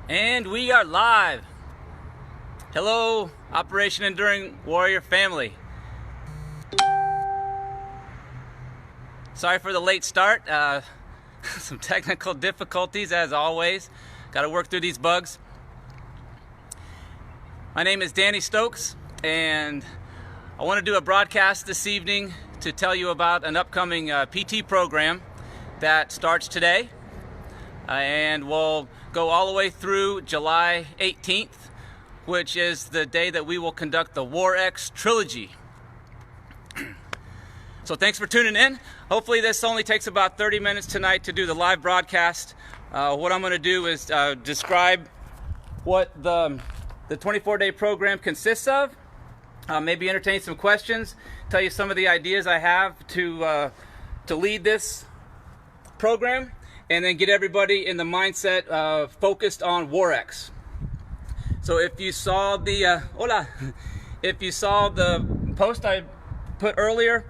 And we are live. Hello, Operation Enduring Warrior family. Sorry for the late start. Some technical difficulties as always. Got to work through these bugs. My name is Danny Stokes, and I want to do a broadcast this evening to tell you about an upcoming PT program that starts today and will go all the way through July 18th, which is the day that we will conduct the War-X Trilogy. So thanks for tuning in. Hopefully this only takes about 30 minutes tonight to do the live broadcast. What I'm going to do is describe what the 24-day program consists of, maybe entertain some questions, tell you some of the ideas I have to lead this program, and then get everybody in the mindset focused on War-X. So if you saw the if you saw the post I put earlier,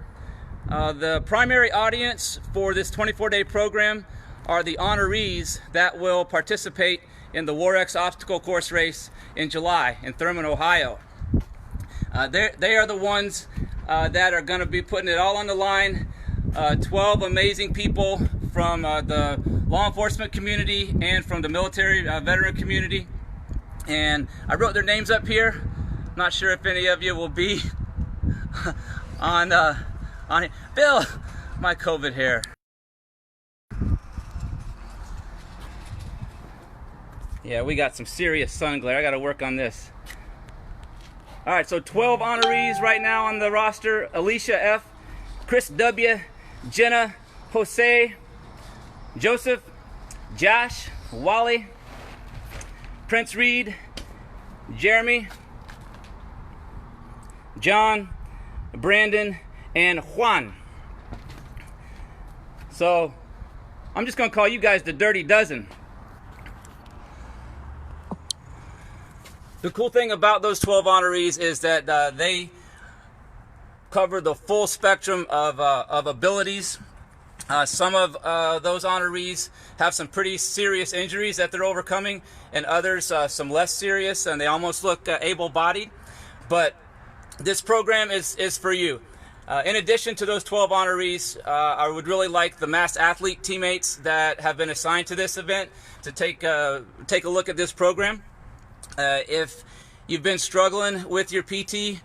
the primary audience for this 24-day program are the Honorees that will participate in the War-X obstacle course race in July in Thurman, Ohio. They are the ones that are going to be putting it all on the line. 12 amazing people from the law enforcement community and from the military veteran community, and I wrote their names up here. Not sure if any of you will be on it. Bill, my COVID hair. Yeah, we got some serious sun glare. I got to work on this. All right, so 12 honorees right now on the roster: Alicia F., Chris W., Jenna, Jose, Joseph, Josh, Wally, Prince Reed, Jeremy, John, Brandon, and Juan. So I'm just going to call you guys the Dirty Dozen. The cool thing about those 12 honorees is that they cover the full spectrum of abilities. Some of those honorees have some pretty serious injuries that they're overcoming, and others some less serious, and they almost look able-bodied. But this program is for you. In addition to those 12 honorees, I would really like the mass athlete teammates that have been assigned to this event to take a look at this program. If you've been struggling with your PT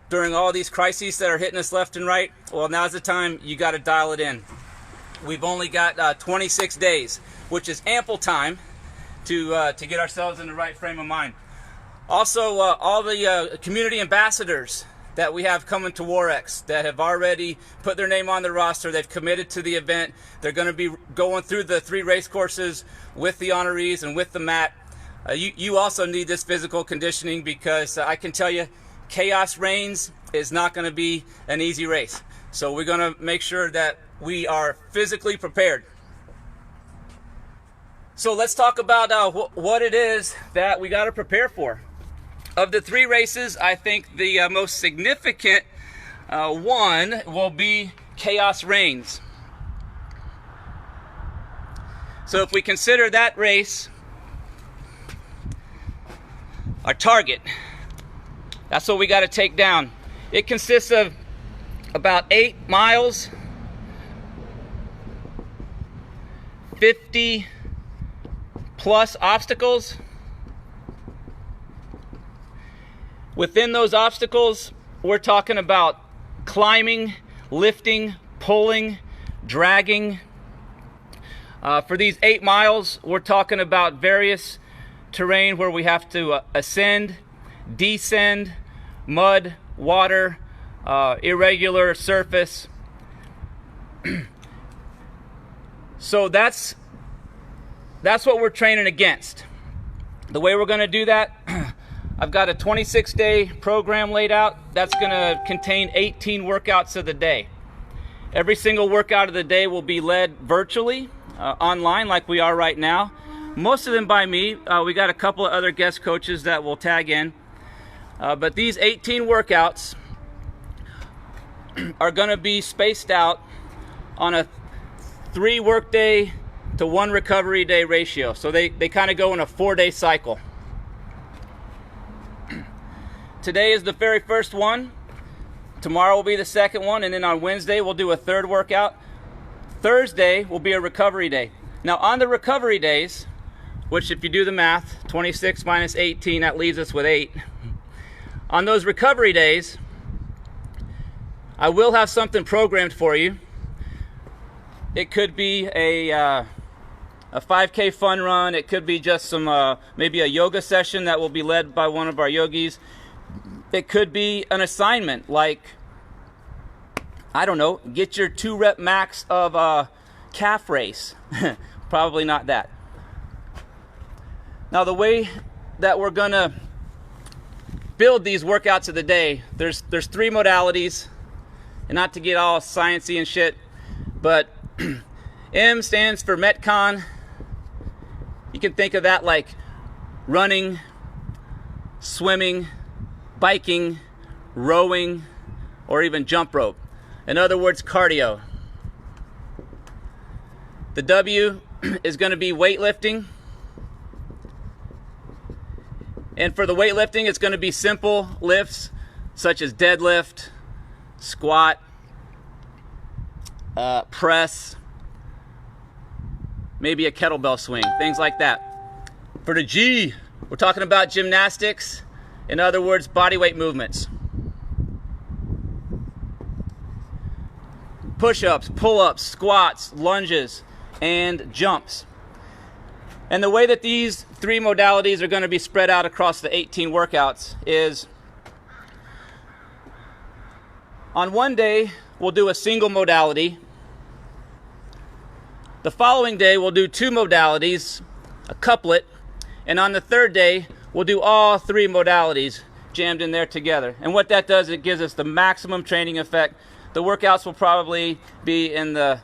during all these crises that are hitting us left and right, well, now's the time you got to dial it in. We've only got 26 days, which is ample time to get ourselves in the right frame of mind. Also, all the community ambassadors that we have coming to War-X that have already put their name on the roster, they've committed to the event. They're going to be going through the 3 race courses with the honorees and with the mat. You also need this physical conditioning, because I can tell you, chaos reigns is not going to be an easy race. So we're going to make sure that we are physically prepared. So let's talk about what it is that we got to prepare for. Of the 3 races, I think the most significant one will be Chaos Reigns. So if we consider that race our target, that's what we got to take down. It consists of about 8 miles, 50 plus obstacles. Within those obstacles, we're talking about climbing, lifting, pulling, dragging. For these 8 miles, we're talking about various terrain where we have to ascend, descend, mud, water, irregular surface. So that's what we're training against. The way we're going to do that, I've got a 26-day program laid out. That's going to contain 18 workouts of the day. Every single workout of the day will be led virtually, online, like we are right now. Most of them by me. We got a couple of other guest coaches that will tag in. But these 18 workouts are going to be spaced out on a 3 workday to 1 recovery day ratio. So they kind of go in a 4-day cycle. Today is the very first one. Tomorrow will be the second one, and then on Wednesday we'll do a 3rd workout. Thursday will be a recovery day. Now on the recovery days, which if you do the math, 26 minus 18, that leaves us with 8. On those recovery days, I will have something programmed for you. It could be a 5K fun run. It could be just some maybe a yoga session that will be led by one of our yogis. It could be an assignment like, I don't know, get your 2 rep max of a calf race. Probably not that. Now the way that we're gonna build these workouts of the day, there's 3 modalities, and not to get all sciencey and shit, but M stands for Metcon. You can think of that like running, swimming, biking, rowing, or even jump rope. In other words, cardio. The W is going to be weightlifting. And for the weightlifting, it's going to be simple lifts such as deadlift, squat, press, maybe a kettlebell swing, things like that. For the G, we're talking about gymnastics. In other words, body weight movements. Push-ups, pull-ups, squats, lunges, and jumps. And the way that these 3 modalities are going to be spread out across the 18 workouts is on one day, we'll do a single modality. The following day, we'll do 2 modalities, a couplet. And on the 3rd day, we'll do all 3 modalities jammed in there together. And what that does, it gives us the maximum training effect. The workouts will probably be in the,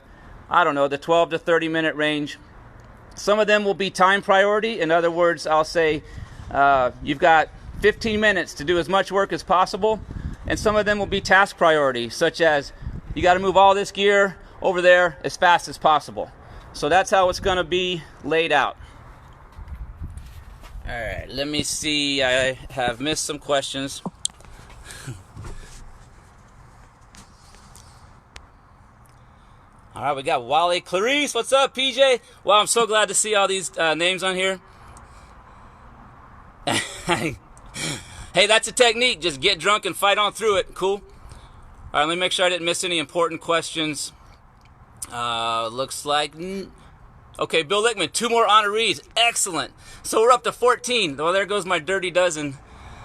I don't know, the 12 to 30 minute range. Some of them will be time priority. In other words, I'll say you've got 15 minutes to do as much work as possible. And some of them will be task priority, such as you got to move all this gear over there as fast as possible. So that's how it's going to be laid out. All right, let me see. I have missed some questions. All right, we got Wally Clarice. What's up, PJ? Well, I'm so glad to see all these names on here. Hey, that's a technique. Just get drunk and fight on through it. Cool. All right, let me make sure I didn't miss any important questions. Looks like... Okay, Bill Lickman, 2 more honorees. Excellent. So we're up to 14. Well, there goes my dirty dozen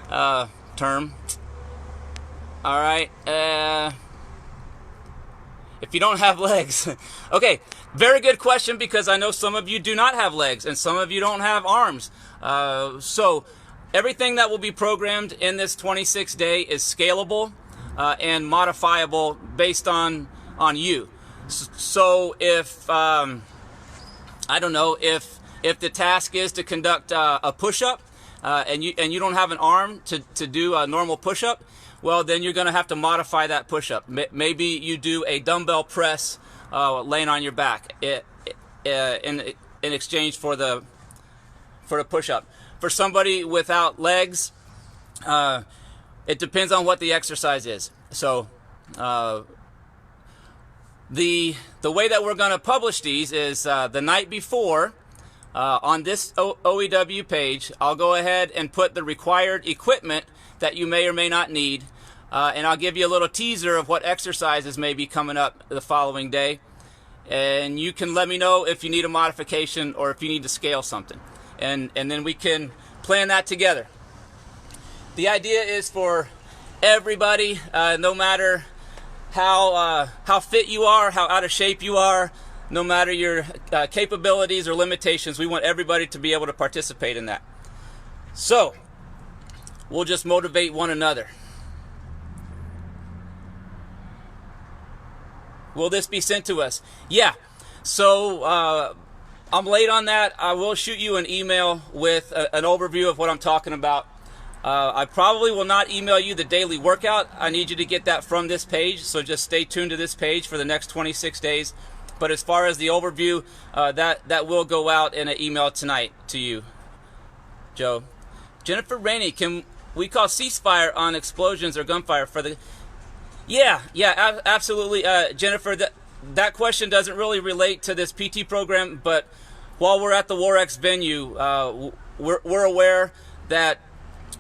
term. All right. If you don't have legs. Okay, very good question, because I know some of you do not have legs and some of you don't have arms. So everything that will be programmed in this 26-day is scalable and modifiable based on you. So if... I don't know, if the task is to conduct a push-up and you don't have an arm to do a normal push-up, well, then you're going to have to modify that push-up. Maybe you do a dumbbell press laying on your back in exchange for the push-up. For somebody without legs, it depends on what the exercise is. So the way that we're going to publish these is the night before on this OEW page. I'll go ahead and put the required equipment that you may or may not need, and I'll give you a little teaser of what exercises may be coming up the following day, and you can let me know if you need a modification or if you need to scale something, and then we can plan that together. The idea is for everybody, no matter how fit you are, how out of shape you are, no matter your capabilities or limitations, we want everybody to be able to participate in that. So we'll just motivate one another. Will this be sent to us? Yeah. So I'm late on that. I will shoot you an email with an overview of what I'm talking about. I probably will not email you the daily workout. I need you to get that from this page, so just stay tuned to this page for the next 26 days. But as far as the overview, that will go out in an email tonight to you, Joe. Jennifer Rainey, can we call ceasefire on explosions or gunfire for the... Yeah, absolutely, Jennifer. That question doesn't really relate to this PT program, but while we're at the War-X venue, we're aware that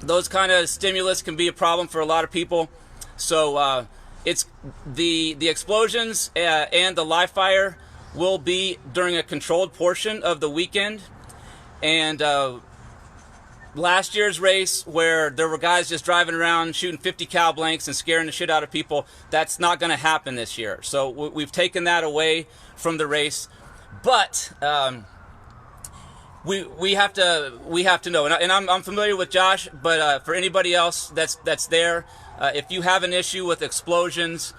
those kind of stimulus can be a problem for a lot of people. So it's the explosions and the live fire will be during a controlled portion of the weekend. And last year's race, where there were guys just driving around shooting 50 cal blanks and scaring the shit out of people, that's not going to happen this year. So we've taken that away from the race. But we have to know, and I'm familiar with Josh, but for anybody else that's there, if you have an issue with explosions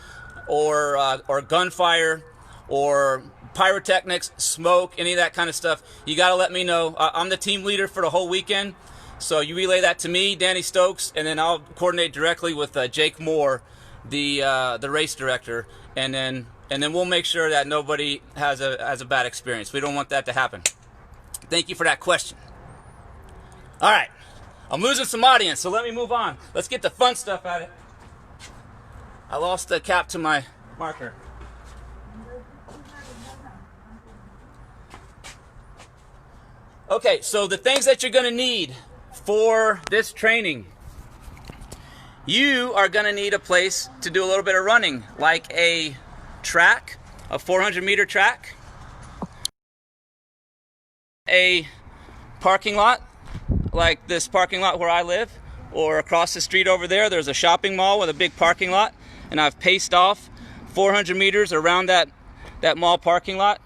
or gunfire or pyrotechnics, smoke, any of that kind of stuff, you got to let me know. I'm the team leader for the whole weekend, so you relay that to me, Danny Stokes, and then I'll coordinate directly with Jake Moore, the race director, and then we'll make sure that nobody has a bad experience. We don't want that to happen. Thank you for that question. All right, I'm losing some audience, so let me move on. Let's get the fun stuff at it. I lost the cap to my marker. Okay, so the things that you're going to need for this training. You are going to need a place to do a little bit of running, like a track, a 400-meter track, a parking lot, like this parking lot where I live, or across the street over there, there's a shopping mall with a big parking lot, and I've paced off 400 meters around that mall parking lot.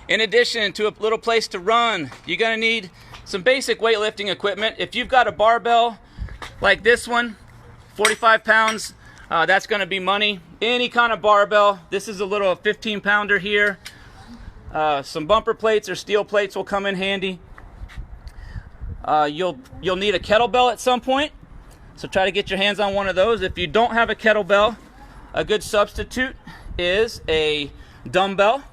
In addition to a little place to run, you're going to need some basic weightlifting equipment. If you've got a barbell like this one, 45 pounds, that's going to be money. Any kind of barbell. This is a little 15-pounder here. Some bumper plates or steel plates will come in handy. You'll need a kettlebell at some point, so try to get your hands on one of those. If you don't have a kettlebell, a good substitute is a dumbbell.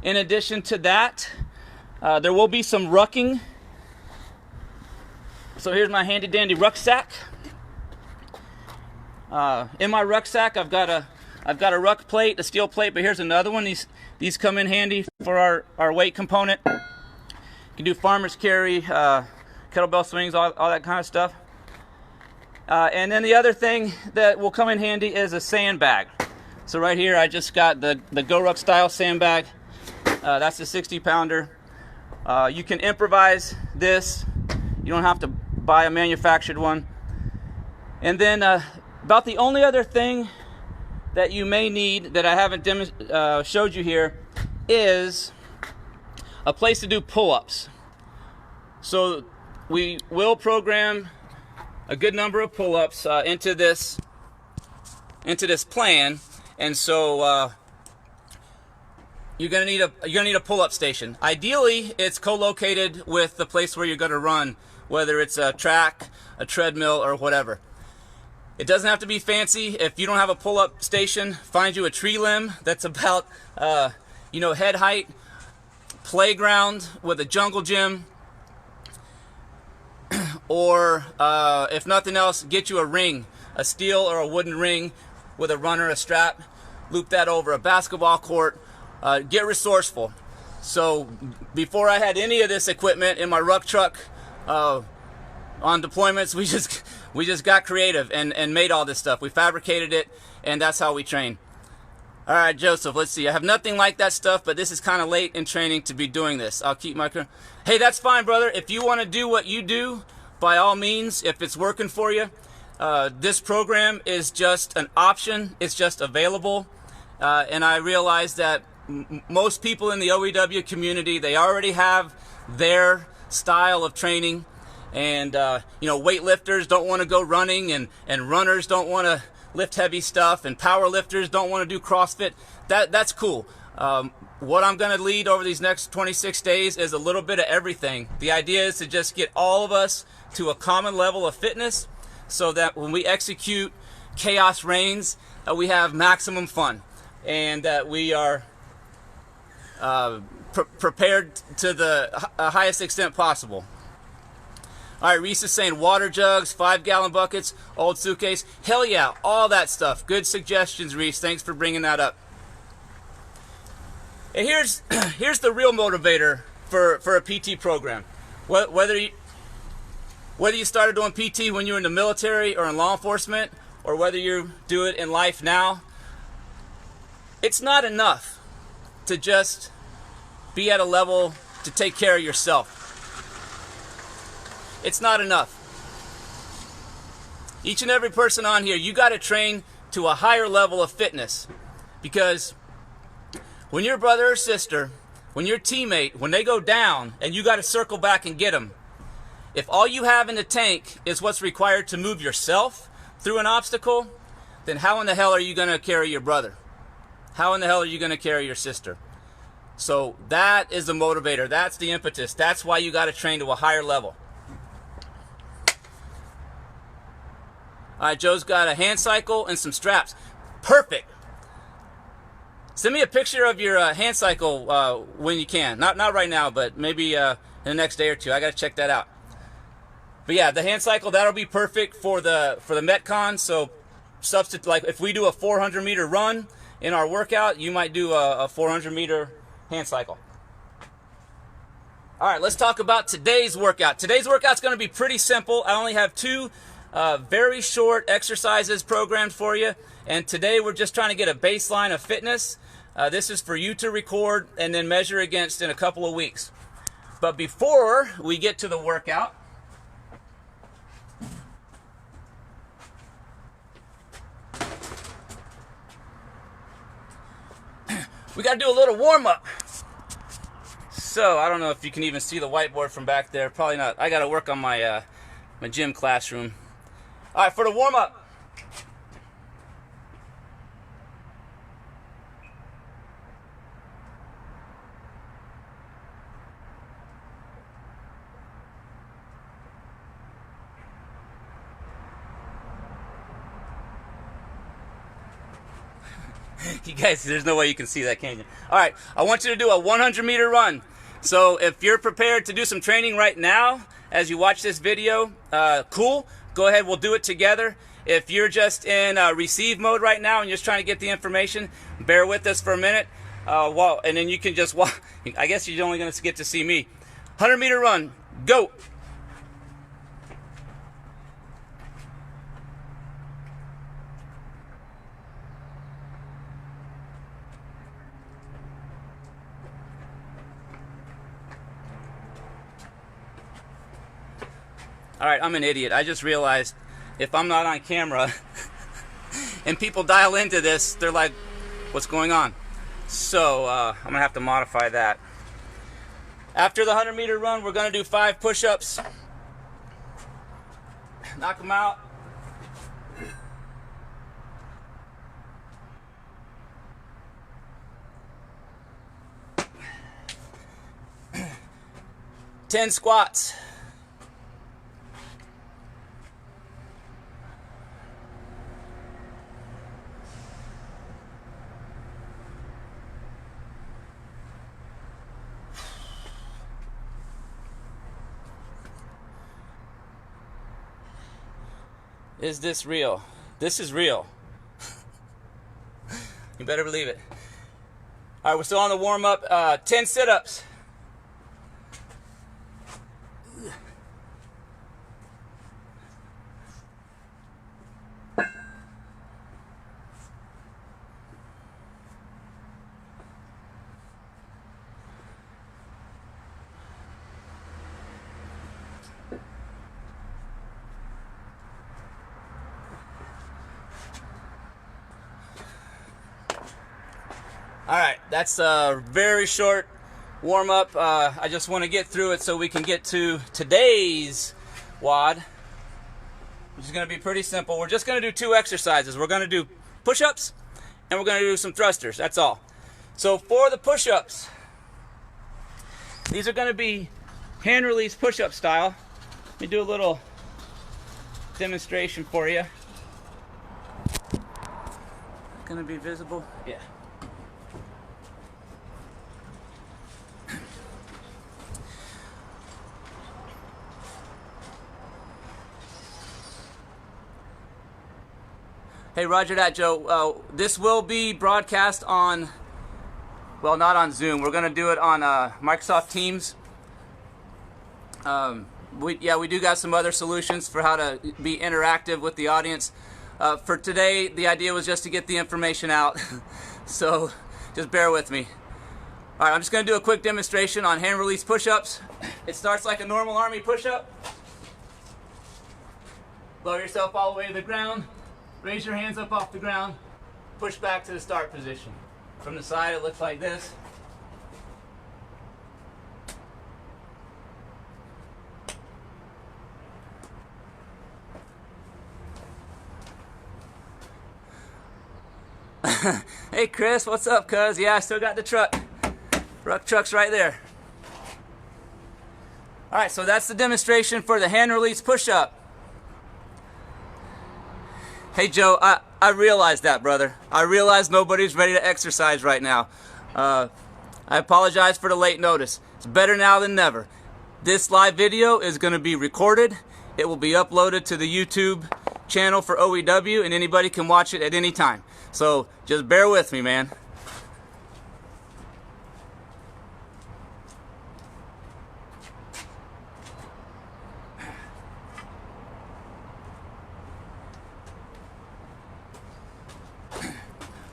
In addition to that, there will be some rucking. So here's my handy dandy rucksack. In my rucksack, I've got a ruck plate, a steel plate, but here's another one. These come in handy for our weight component. You can do farmer's carry, kettlebell swings, all that kind of stuff. And then the other thing that will come in handy is a sandbag. So right here, I just got the Go-Ruck style sandbag. That's a 60-pounder. You can improvise this. You don't have to buy a manufactured one. And then about the only other thing that you may need that I haven't showed you here is a place to do pull-ups. So we will program a good number of pull-ups into this plan, and so you're gonna need a pull-up station. Ideally, it's co-located with the place where you're gonna run, whether it's a track, a treadmill, or whatever. It doesn't have to be fancy. If you don't have a pull-up station, find you a tree limb that's about head height, playground with a jungle gym, or if nothing else, get you a ring, a steel or a wooden ring with a runner, a strap, loop that over a basketball court. Get resourceful. So before I had any of this equipment in my ruck truck on deployments, we just got creative and made all this stuff. We fabricated it, and that's how we train. All right, Joseph, let's see. I have nothing like that stuff, but this is kind of late in training to be doing this. I'll keep my... Hey, that's fine, brother. If you want to do what you do, by all means, if it's working for you, this program is just an option. It's just available. And I realize that most people in the OEW community, they already have their style of training. And, weightlifters don't want to go running, and runners don't want to lift heavy stuff, and power lifters don't want to do CrossFit. That's cool. What I'm going to lead over these next 26 days is a little bit of everything. The idea is to just get all of us to a common level of fitness so that when we execute Chaos Reigns, we have maximum fun, and that we are prepared to the highest extent possible. All right, Reese is saying water jugs, 5-gallon buckets, old suitcase. Hell yeah, all that stuff. Good suggestions, Reese. Thanks for bringing that up. And here's the real motivator for a PT program. Whether you started doing PT when you were in the military or in law enforcement, or whether you do it in life now, it's not enough to just be at a level to take care of yourself. It's not enough. Each and every person on here, you got to train to a higher level of fitness, because when your brother or sister, when your teammate, when they go down and you got to circle back and get them, if all you have in the tank is what's required to move yourself through an obstacle, then how in the hell are you going to carry your brother? How in the hell are you going to carry your sister? So that is the motivator. That's the impetus. That's why you got to train to a higher level. All right, Joe's got a hand cycle and some straps. Perfect. Send me a picture of your hand cycle when you can. Not right now, but maybe in the next day or two. I got to check that out. But yeah, the hand cycle, that'll be perfect for the Metcon. So substitute, like if we do a 400-meter run in our workout, you might do a 400-meter hand cycle. All right, let's talk about today's workout. Today's workout's going to be pretty simple. I only have two very short exercises programmed for you, and today we're just trying to get a baseline of fitness. This is for you to record and then measure against in a couple of weeks. But before we get to the workout, we got to do a little warm-up. So I don't know if you can even see the whiteboard from back there. Probably not. I got to work on my my gym classroom. All right, for the warm-up. You guys, there's no way you can see that, can you? All right, I want you to do a 100-meter run. So if you're prepared to do some training right now as you watch this video, cool. Go ahead, we'll do it together. If you're just in receive mode right now and you're just trying to get the information, bear with us for a minute. And then you can just walk. I guess you're only going to get to see me. 100-meter run, go. All right, I'm an idiot. I just realized if I'm not on camera and people dial into this, they're like, what's going on? So I'm going to have to modify that. After the 100-meter run, we're going to do 5 push-ups. Knock them out. Ten squats. Is this real? This is real. You better believe it. All right, we're still on the warm-up. 10 sit-ups. All right, that's a very short warm-up. I just want to get through it so we can get to today's WOD, which is going to be pretty simple. We're just going to do 2 exercises. We're going to do push-ups, and we're going to do some thrusters. That's all. So for the push-ups, these are going to be hand release push-up style. Let me do a little demonstration for you. going to be visible? Yeah. Hey, roger that, Joe. This will be broadcast on, well, not on Zoom. We're going to do it on Microsoft Teams. We do got some other solutions for how to be interactive with the audience. For today, the idea was just to get the information out. So just bear with me. All right, I'm just going to do a quick demonstration on hand release push-ups. It starts like a normal army push-up. Lower yourself all the way to the ground. Raise your hands up off the ground. Push back to the start position. From the side, it looks like this. Hey Chris, what's up, cuz? Yeah, I still got the truck. Truck's right there. Alright, so that's the demonstration for the hand release push-up. Hey Joe, I realize that, brother. I realize nobody's ready to exercise right now. I apologize for the late notice. It's better now than never. This live video is going to be recorded. It will be uploaded to the YouTube channel for OEW, and anybody can watch it at any time. So just bear with me, man.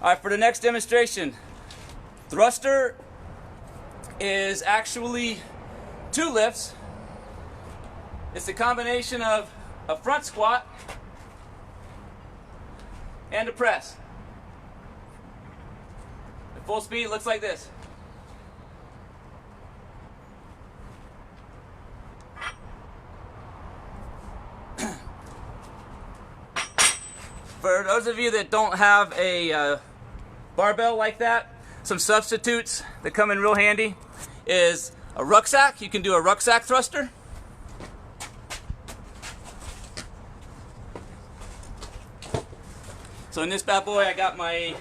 All right, for the next demonstration, thruster is actually 2 lifts. It's a combination of a front squat and a press. At full speed, it looks like this. For those of you that don't have a barbell like that, some substitutes that come in real handy is a rucksack. You can do a rucksack thruster. So in this bad boy, I got my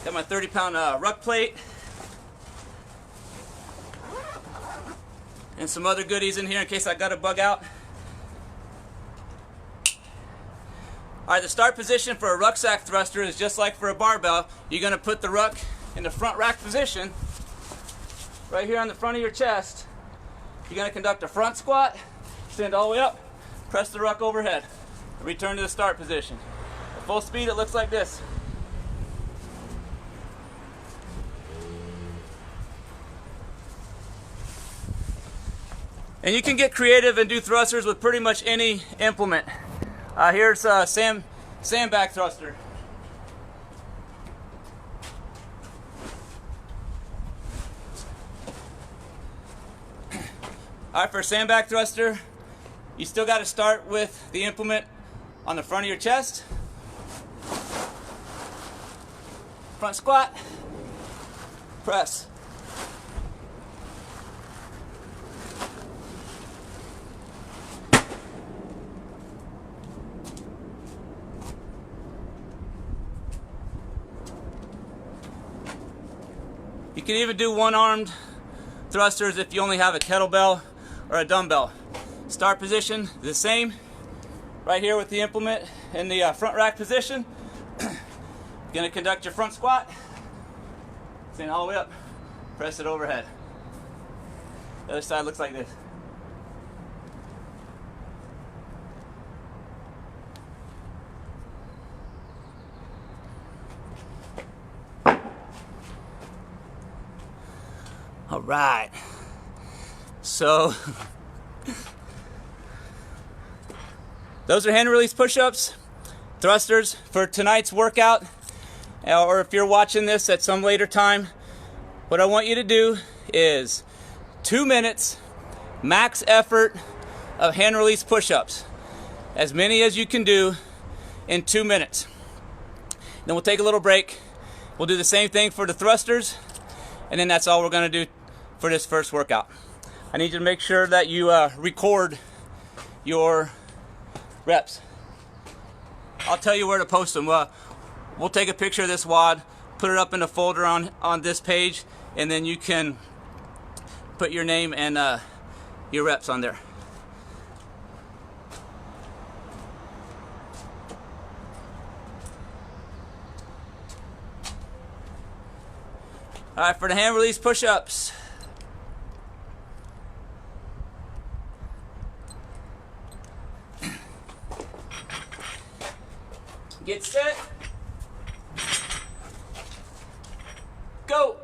30-pound ruck plate and some other goodies in here in case I got to bug out. Alright, the start position for a rucksack thruster is just like for a barbell. You're going to put the ruck in the front rack position, right here on the front of your chest. You're going to conduct a front squat, stand all the way up, press the ruck overhead, return to the start position. At full speed, it looks like this. And you can get creative and do thrusters with pretty much any implement. Here's a sandbag thruster. Alright, for a sandbag thruster, you still got to start with the implement on the front of your chest. Front squat, press. You can even do one-armed thrusters if you only have a kettlebell or a dumbbell. Start position, the same. Right here with the implement in the front rack position. Gonna conduct your front squat. Stand all the way up. Press it overhead. The other side looks like this. All right, so those are hand release push-ups, thrusters for tonight's workout, or if you're watching this at some later time, what I want you to do is 2 minutes max effort of hand release push-ups, as many as you can do in 2 minutes. Then we'll take a little break. We'll do the same thing for the thrusters, and then that's all we're going to do for this first workout. I need you to make sure that you record your reps. I'll tell you where to post them. we'll take a picture of this WOD, put it up in a folder on this page, and then you can put your name and your reps on there. All right, for the hand release push-ups. Get set. Go.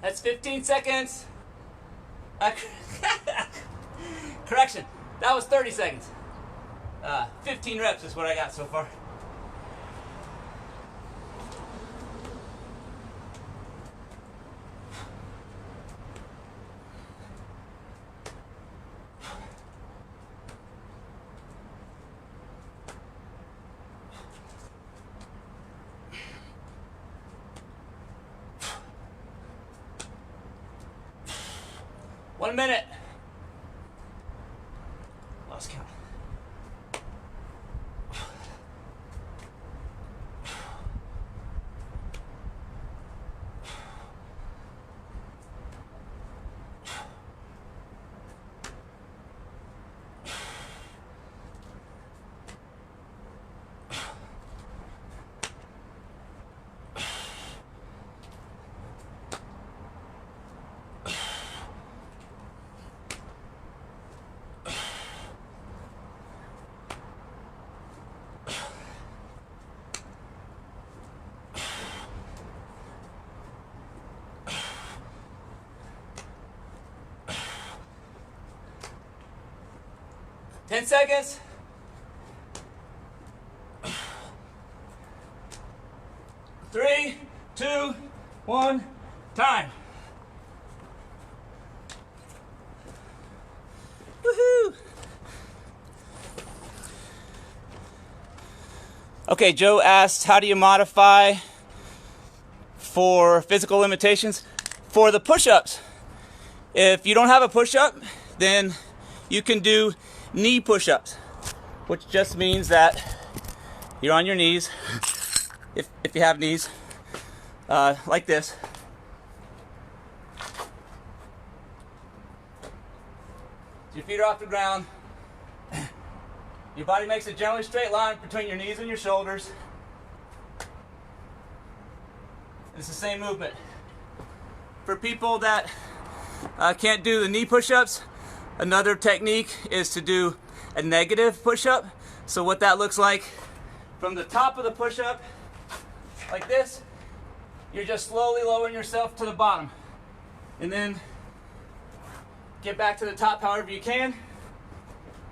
That's 15 seconds. Correction, that was 30 seconds. 15 reps is what I got so far. One minute. Lost count. Ten seconds. Three, two, one, time. Woohoo! Okay, Joe asked, how do you modify for physical limitations? For the push-ups, if you don't have a push-up, then you can do knee push-ups, which just means that you're on your knees, if you have knees, like this. Your feet are off the ground. Your body makes a generally straight line between your knees and your shoulders. It's the same movement. For people that can't do the knee push-ups, another technique is to do a negative push-up. So what that looks like, from the top of the push-up, like this, you're just slowly lowering yourself to the bottom. And then get back to the top however you can,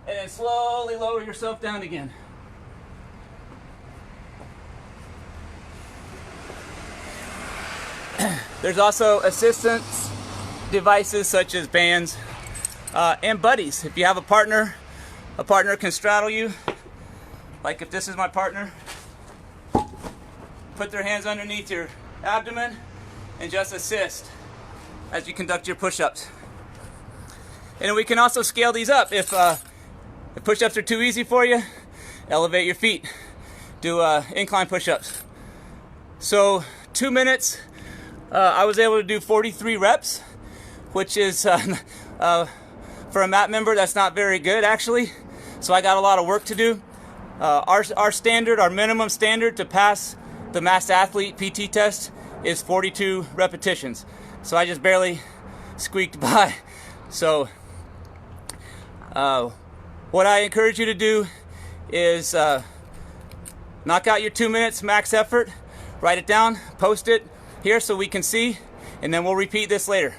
and then slowly lower yourself down again. There's also assistance devices such as bands and buddies. If you have a partner can straddle you. Like if this is my partner, put their hands underneath your abdomen and just assist as you conduct your push-ups. And we can also scale these up. If push-ups are too easy for you, elevate your feet. Do incline push-ups. So 2 minutes, I was able to do 43 reps, which is for a mat member, that's not very good actually. So I got a lot of work to do. Our standard, our minimum standard to pass the mass athlete PT test is 42 repetitions. So I just barely squeaked by. So what I encourage you to do is knock out your 2 minutes max effort, write it down, post it here so we can see, and then we'll repeat this later.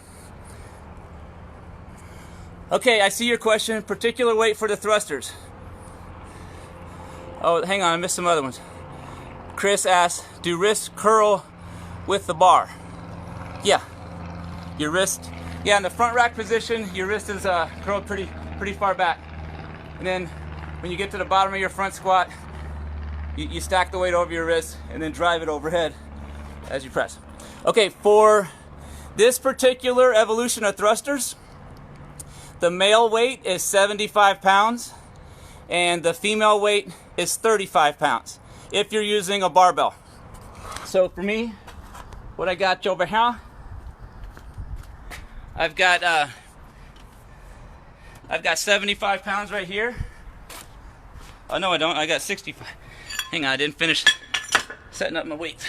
Okay, I see your question. Particular weight for the thrusters. Oh, hang on, I missed some other ones. Chris asks, do wrists curl with the bar? Yeah, your wrist, yeah, in the front rack position, your wrist is curled pretty far back. And then when you get to the bottom of your front squat, you stack the weight over your wrist and then drive it overhead as you press. Okay, for this particular evolution of thrusters, the male weight is 75 pounds and the female weight is 35 pounds if you're using a barbell. So for me, what I got over here, I've got 75 pounds right here. Oh no, I don't. I got 65. Hang on, I didn't finish setting up my weights.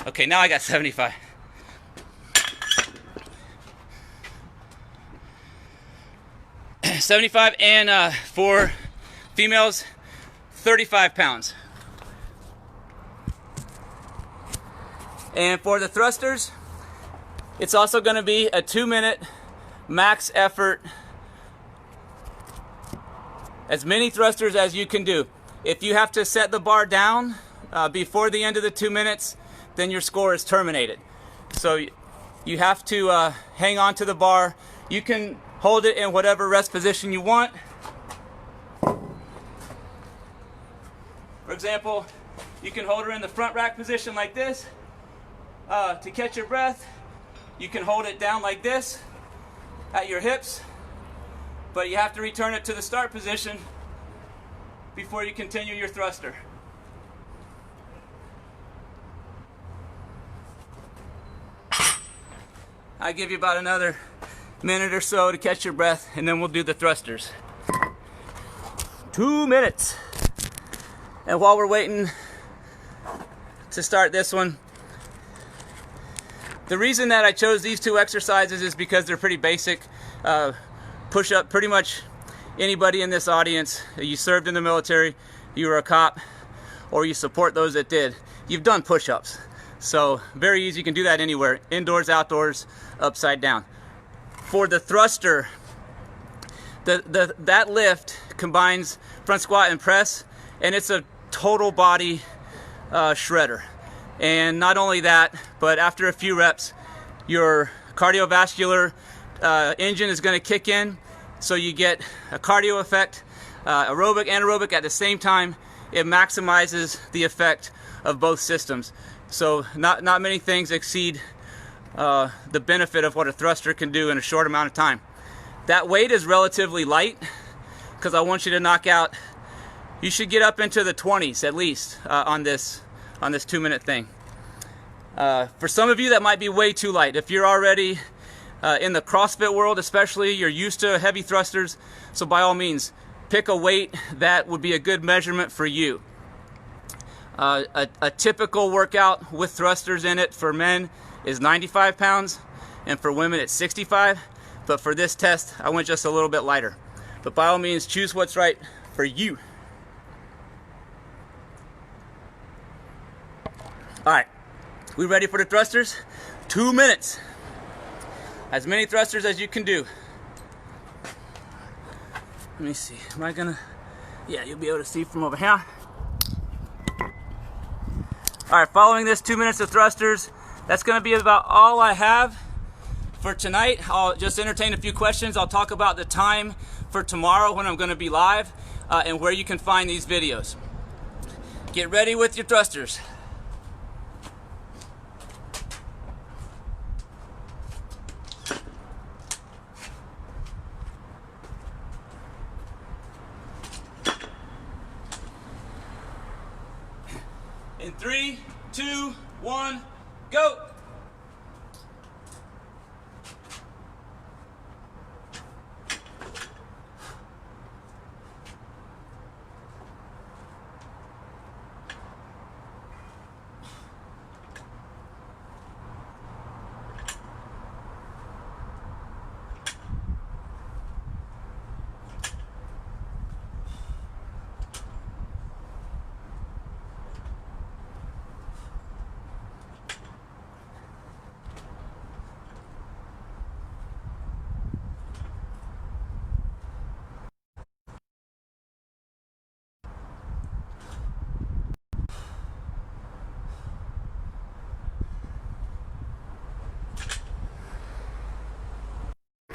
Okay, now I got 75. And for females, 35 pounds. And for the thrusters, it's also going to be a 2-minute max effort. As many thrusters as you can do. If you have to set the bar down before the end of the 2 minutes, then your score is terminated. So you have to hang on to the bar. You can hold it in whatever rest position you want. For example, you can hold her in the front rack position like this to catch your breath. You can hold it down like this at your hips, but you have to return it to the start position before you continue your thruster. I give you about another minute or so to catch your breath, and then we'll do the thrusters. 2 minutes. And while we're waiting to start this one, the reason that I chose these two exercises is because they're pretty basic. Push up, pretty much anybody in this audience, you served in the military, you were a cop, or you support those that did, you've done push-ups. So very easy, you can do that anywhere, indoors, outdoors, upside down. For the thruster, that lift combines front squat and press, and it's a total body shredder. And not only that, but after a few reps, your cardiovascular engine is going to kick in, so you get a cardio effect, aerobic, anaerobic at the same time. It maximizes the effect of both systems. So not many things exceed the benefit of what a thruster can do in a short amount of time. That weight is relatively light because I want you to knock out, you should get up into the 20s at least on this 2-minute thing. For some of you that might be way too light. If you're already in the CrossFit world especially, you're used to heavy thrusters, so by all means pick a weight that would be a good measurement for you. A typical workout with thrusters in it for men is 95 pounds, and for women it's 65, but for this test I went just a little bit lighter. But by all means, choose what's right for you. Alright, we ready for the thrusters? 2 minutes. As many thrusters as you can do. Let me see, am I gonna, yeah, you'll be able to see from over here. Alright, following this 2 minutes of thrusters, that's gonna be about all I have for tonight. I'll just entertain a few questions. I'll talk about the time for tomorrow when I'm gonna be live and where you can find these videos. Get ready with your thrusters. In 3, 2, 1, go!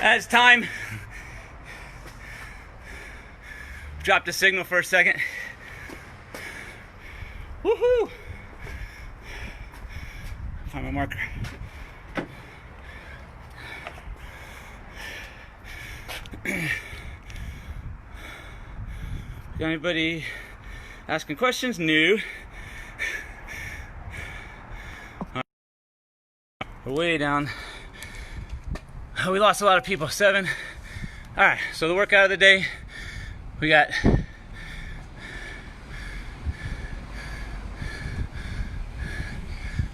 It's time. Drop the signal for a second. Woohoo! Find my marker. Got anybody asking questions? New. We're way down. We lost a lot of people. 7. All right. So the workout of the day, we got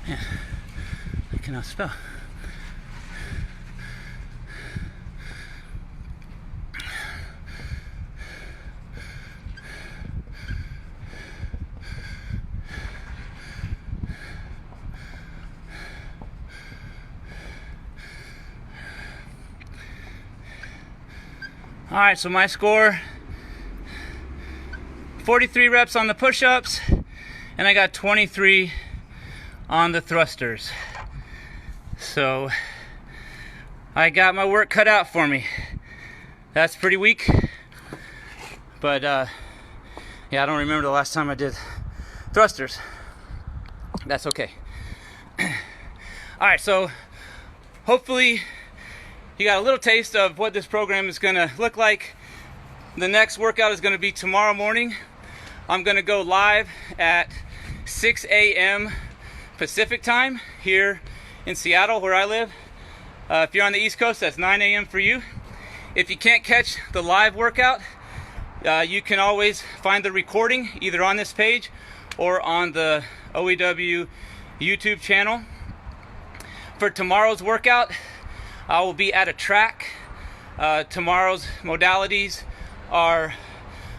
man, I cannot spell. All right, so my score, 43 reps on the push-ups, and I got 23 on the thrusters. So I got my work cut out for me. That's pretty weak, but yeah, I don't remember the last time I did thrusters. That's okay. All right, so hopefully you got a little taste of what this program is going to look like. The next workout is going to be tomorrow morning. I'm going to go live at 6 a.m. Pacific time here in Seattle, where I live. If you're on the East Coast, that's 9 a.m. for you. If you can't catch the live workout, you can always find the recording either on this page or on the OEW YouTube channel. For tomorrow's workout, I will be at a track. Tomorrow's modalities are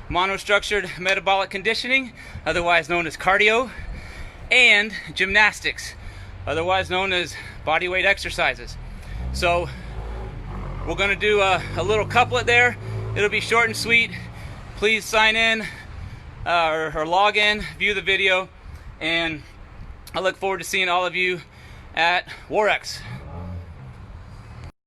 monostructured metabolic conditioning, otherwise known as cardio, and gymnastics, otherwise known as bodyweight exercises. So we're going to do a little couplet there. It'll be short and sweet. Please sign in or log in, view the video, and I look forward to seeing all of you at War-X.